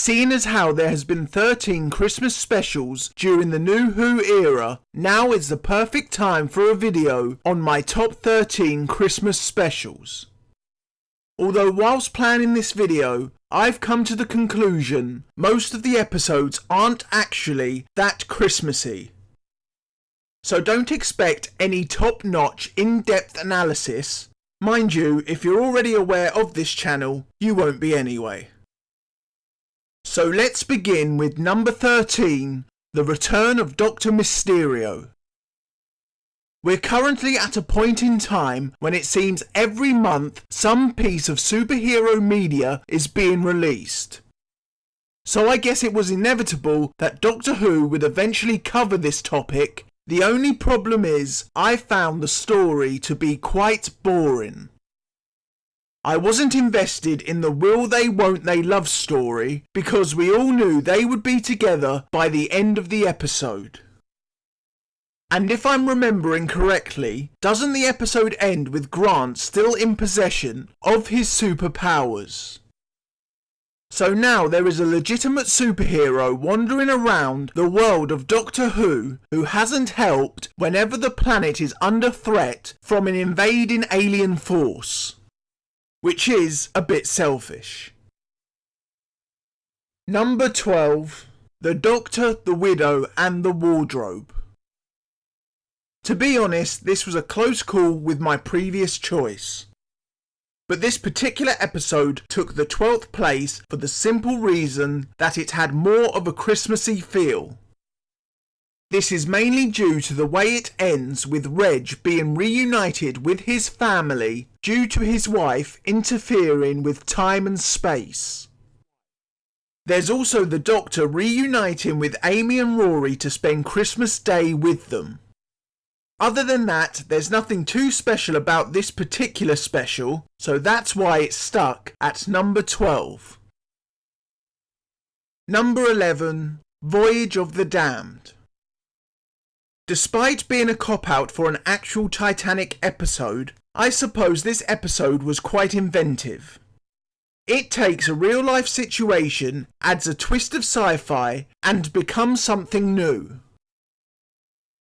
Seeing as how there has been 13 Christmas specials during the New Who era, now is the perfect time for a video on my top 13 Christmas specials. Although whilst planning this video, I've come to the conclusion most of the episodes aren't actually that Christmassy. So don't expect any top-notch in-depth analysis. Mind you, if you're already aware of this channel, you won't be anyway. So let's begin with number 13, The Return of Dr. Mysterio. We're currently at a point in time when it seems every month some piece of superhero media is being released. So I guess it was inevitable that Doctor Who would eventually cover this topic. The only problem is I found the story to be quite boring. I wasn't invested in the will they won't they love story because we all knew they would be together by the end of the episode. And if I'm remembering correctly, doesn't the episode end with Grant still in possession of his superpowers? So now there is a legitimate superhero wandering around the world of Doctor Who hasn't helped whenever the planet is under threat from an invading alien force. Which is a bit selfish. Number 12. The Doctor, the Widow and the Wardrobe. To be honest, this was a close call with my previous choice. But this particular episode took the 12th place for the simple reason that it had more of a Christmassy feel. This is mainly due to the way it ends with Reg being reunited with his family due to his wife interfering with time and space. There's also the Doctor reuniting with Amy and Rory to spend Christmas Day with them. Other than that, there's nothing too special about this particular special, so that's why it's stuck at number 12. Number 11. Voyage of the Damned. Despite being a cop-out for an actual Titanic episode, I suppose this episode was quite inventive. It takes a real-life situation, adds a twist of sci-fi, and becomes something new.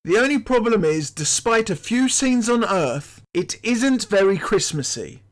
The only problem is, despite a few scenes on Earth, it isn't very Christmassy.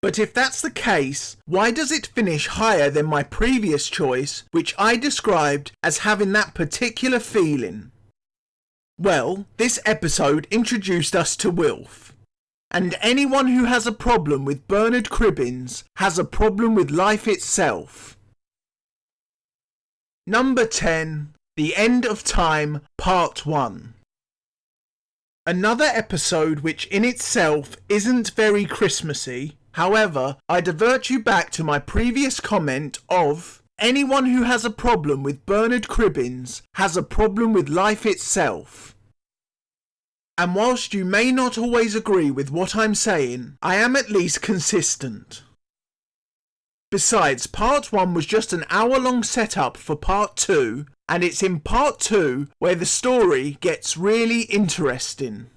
But if that's the case, why does it finish higher than my previous choice, which I described as having that particular feeling? Well, this episode introduced us to Wilf. And anyone who has a problem with Bernard Cribbins has a problem with life itself. Number 10. The End of Time, Part 1. Another episode which in itself isn't very Christmassy. However, I divert you back to my previous comment of anyone who has a problem with Bernard Cribbins has a problem with life itself. And whilst you may not always agree with what I'm saying, I am at least consistent. Besides, Part 1 was just an hour-long setup for Part 2, and it's in Part 2 where the story gets really interesting.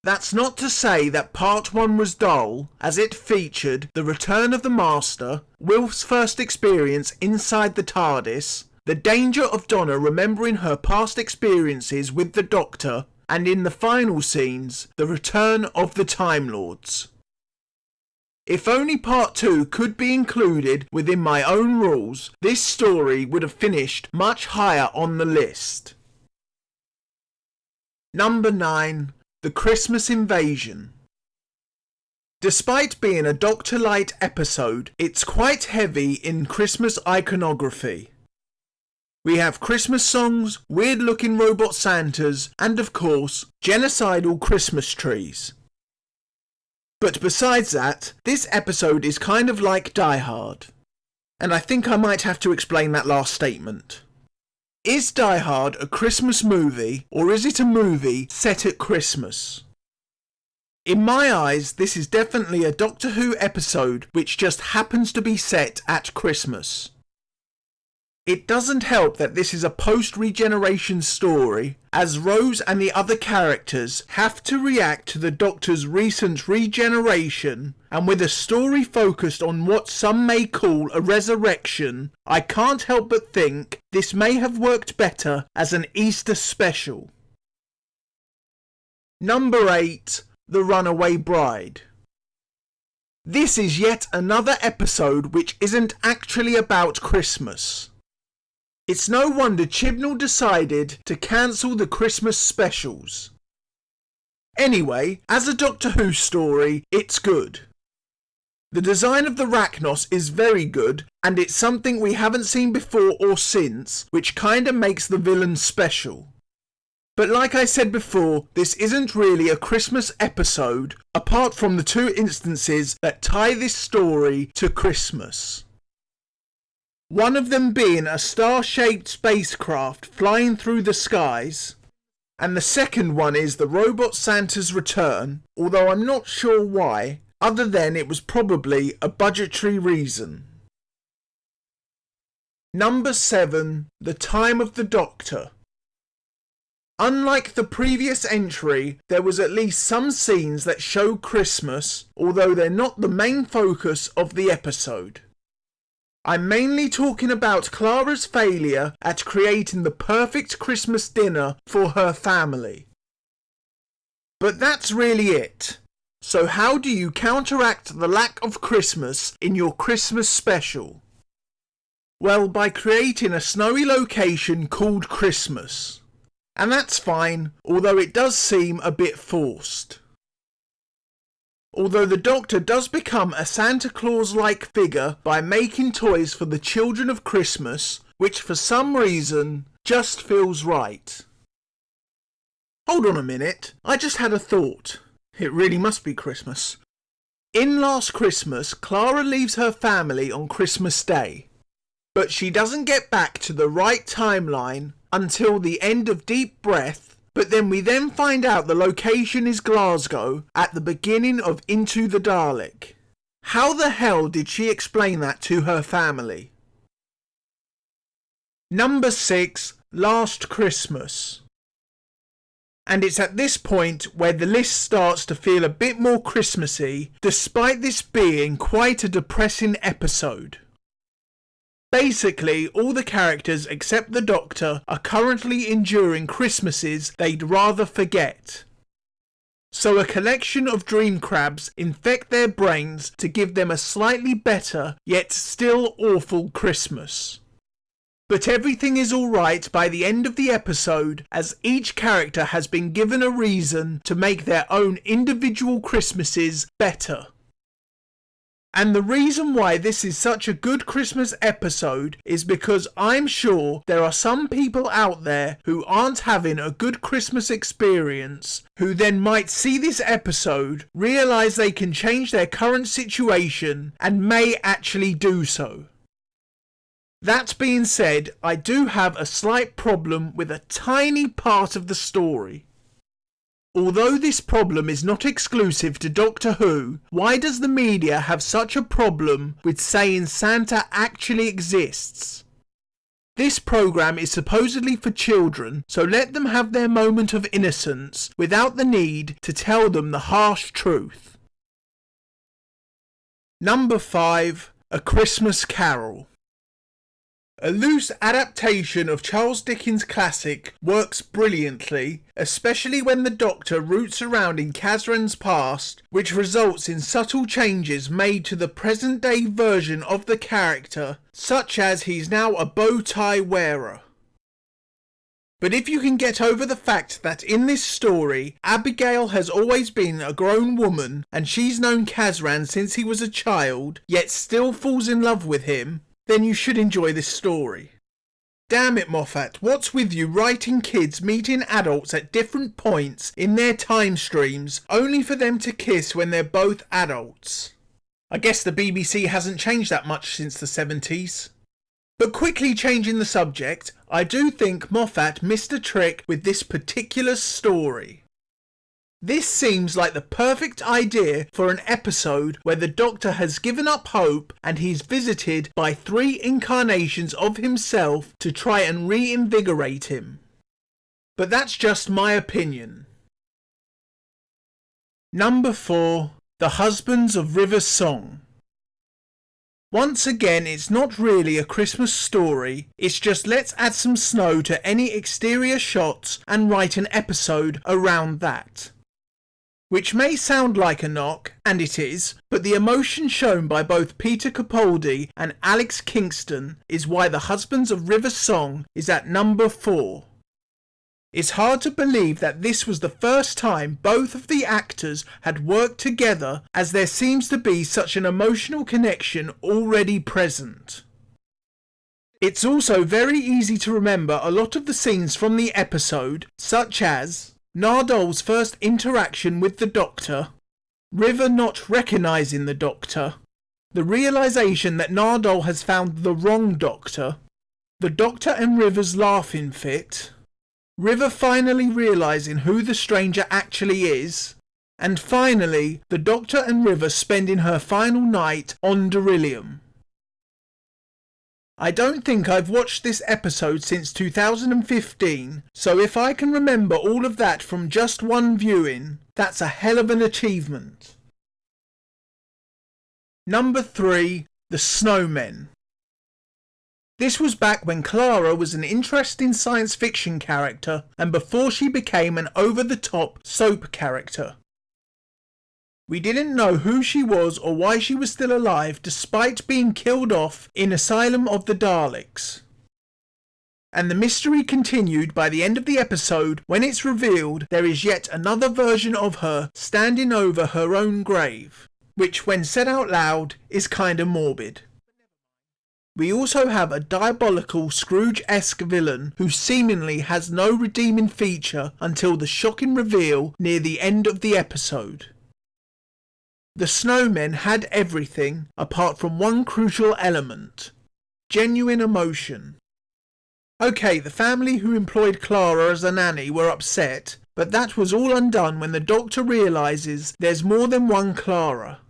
That's not to say that Part 1 was dull, as it featured the return of the Master, Wilf's first experience inside the Tardis, the danger of Donna remembering her past experiences with the Doctor, and in the final scenes, the return of the Time Lords. If only Part 2 could be included within my own rules, this story would have finished much higher on the list. Number 9. The Christmas Invasion. Despite being a Doctor Light episode, it's quite heavy in Christmas iconography. We have Christmas songs, weird looking robot Santas, and of course, genocidal Christmas trees. But besides that, this episode is kind of like Die Hard. And I think I might have to explain that last statement. Is Die Hard a Christmas movie, or is it a movie set at Christmas? In my eyes, this is definitely a Doctor Who episode which just happens to be set at Christmas. It doesn't help that this is a post-regeneration story, as Rose and the other characters have to react to the Doctor's recent regeneration, and with a story focused on what some may call a resurrection, I can't help but think this may have worked better as an Easter special. Number 8. The Runaway Bride. This is yet another episode which isn't actually about Christmas. It's no wonder Chibnall decided to cancel the Christmas specials. Anyway, as a Doctor Who story, it's good. The design of the Rachnos is very good, and it's something we haven't seen before or since, which kinda makes the villain special. But like I said before, this isn't really a Christmas episode, apart from the 2 instances that tie this story to Christmas. One of them being a star-shaped spacecraft flying through the skies, and the second one is the robot Santa's return, although I'm not sure why, other than it was probably a budgetary reason. Number 7. The Time of the Doctor. Unlike the previous entry, there was at least some scenes that show Christmas, although they're not the main focus of the episode. I'm mainly talking about Clara's failure at creating the perfect Christmas dinner for her family. But that's really it. So how do you counteract the lack of Christmas in your Christmas special? Well, by creating a snowy location called Christmas. And that's fine, although it does seem a bit forced. Although the Doctor does become a Santa Claus-like figure by making toys for the children of Christmas, which for some reason just feels right. Hold on a minute, I just had a thought. It really must be Christmas. In Last Christmas, Clara leaves her family on Christmas Day, but she doesn't get back to the right timeline until the end of Deep Breath. But then we find out the location is Glasgow at the beginning of Into the Dalek. How the hell did she explain that to her family? Number 6. Last Christmas. And it's at this point where the list starts to feel a bit more Christmassy, despite this being quite a depressing episode. Basically, all the characters except the Doctor are currently enduring Christmases they'd rather forget. So a collection of dream crabs infect their brains to give them a slightly better, yet still awful Christmas. But everything is alright by the end of the episode, as each character has been given a reason to make their own individual Christmases better. And the reason why this is such a good Christmas episode is because I'm sure there are some people out there who aren't having a good Christmas experience, who then might see this episode, realise they can change their current situation, and may actually do so. That being said, I do have a slight problem with a tiny part of the story. Although this problem is not exclusive to Doctor Who, why does the media have such a problem with saying Santa actually exists? This programme is supposedly for children, so let them have their moment of innocence without the need to tell them the harsh truth. Number 5. A Christmas Carol. A loose adaptation of Charles Dickens' classic works brilliantly, especially when the Doctor roots around in Kazran's past, which results in subtle changes made to the present-day version of the character, such as he's now a bow tie wearer. But if you can get over the fact that in this story, Abigail has always been a grown woman and she's known Kazran since he was a child, yet still falls in love with him, then you should enjoy this story. Damn it, Moffat, what's with you writing kids meeting adults at different points in their time streams only for them to kiss when they're both adults? I guess the BBC hasn't changed that much since the 70s. But quickly changing the subject, I do think Moffat missed a trick with this particular story. This seems like the perfect idea for an episode where the Doctor has given up hope and he's visited by 3 incarnations of himself to try and reinvigorate him. But that's just my opinion. Number 4. The Husbands of River's Song. Once again, it's not really a Christmas story, it's just let's add some snow to any exterior shots and write an episode around that. Which may sound like a knock, and it is, but the emotion shown by both Peter Capaldi and Alex Kingston is why The Husbands of River's Song is at number 4. It's hard to believe that this was the first time both of the actors had worked together, as there seems to be such an emotional connection already present. It's also very easy to remember a lot of the scenes from the episode, such as Nardol's first interaction with the Doctor, River not recognising the Doctor, the realisation that Nardole has found the wrong Doctor, the Doctor and River's laughing fit, River finally realising who the stranger actually is, and finally the Doctor and River spending her final night on Beryllium. I don't think I've watched this episode since 2015, so if I can remember all of that from just one viewing, that's a hell of an achievement. Number 3. The Snowmen. This was back when Clara was an interesting science fiction character and before she became an over-the-top soap character. We didn't know who she was or why she was still alive despite being killed off in Asylum of the Daleks. And the mystery continued by the end of the episode when it's revealed there is yet another version of her standing over her own grave, which when said out loud is kinda morbid. We also have a diabolical Scrooge-esque villain who seemingly has no redeeming feature until the shocking reveal near the end of the episode. The Snowmen had everything apart from one crucial element: genuine emotion. Okay, the family who employed Clara as a nanny were upset, but that was all undone when the Doctor realises there's more than one Clara.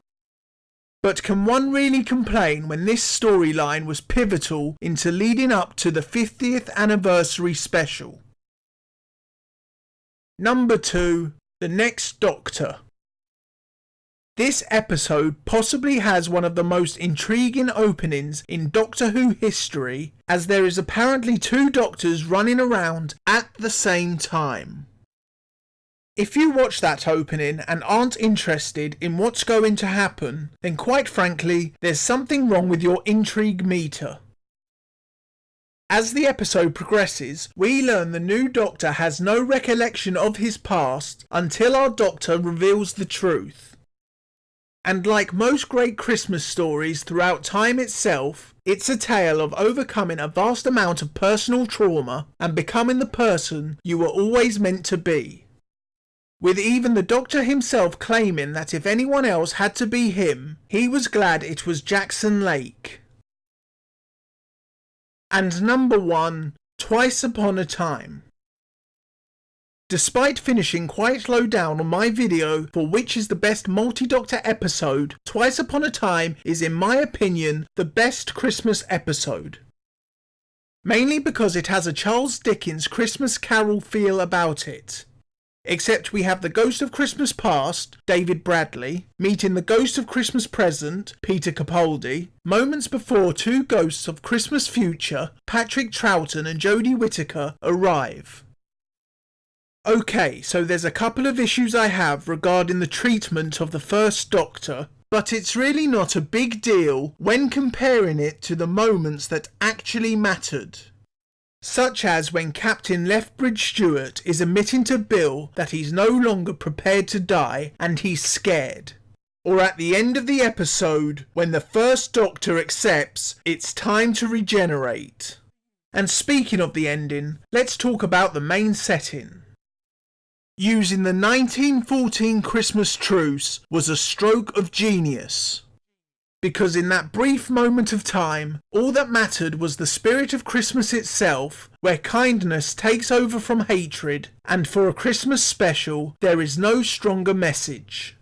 But can one really complain when this storyline was pivotal into leading up to the 50th anniversary special? Number 2. The Next Doctor. This episode possibly has one of the most intriguing openings in Doctor Who history, as there is apparently 2 Doctors running around at the same time. If you watch that opening and aren't interested in what's going to happen, then quite frankly, there's something wrong with your intrigue meter. As the episode progresses, we learn the new Doctor has no recollection of his past until our Doctor reveals the truth. And like most great Christmas stories throughout time itself, it's a tale of overcoming a vast amount of personal trauma and becoming the person you were always meant to be. With even the Doctor himself claiming that if anyone else had to be him, he was glad it was Jackson Lake. And number 1, Twice Upon a Time. Despite finishing quite low down on my video for which is the best multi-Doctor episode, Twice Upon a Time is in my opinion the best Christmas episode. Mainly because it has a Charles Dickens Christmas Carol feel about it. Except we have the Ghost of Christmas Past, David Bradley, meeting the Ghost of Christmas Present, Peter Capaldi, moments before 2 Ghosts of Christmas Future, Patrick Troughton and Jodie Whittaker, arrive. Okay, so there's a couple of issues I have regarding the treatment of the first Doctor, but it's really not a big deal when comparing it to the moments that actually mattered. Such as when Captain Lethbridge Stewart is admitting to Bill that he's no longer prepared to die and he's scared. Or at the end of the episode when the first Doctor accepts it's time to regenerate. And speaking of the ending, let's talk about the main setting. Using the 1914 Christmas truce was a stroke of genius. because in that brief moment of time, all that mattered was the spirit of Christmas itself, where kindness takes over from hatred, and for a Christmas special, there is no stronger message.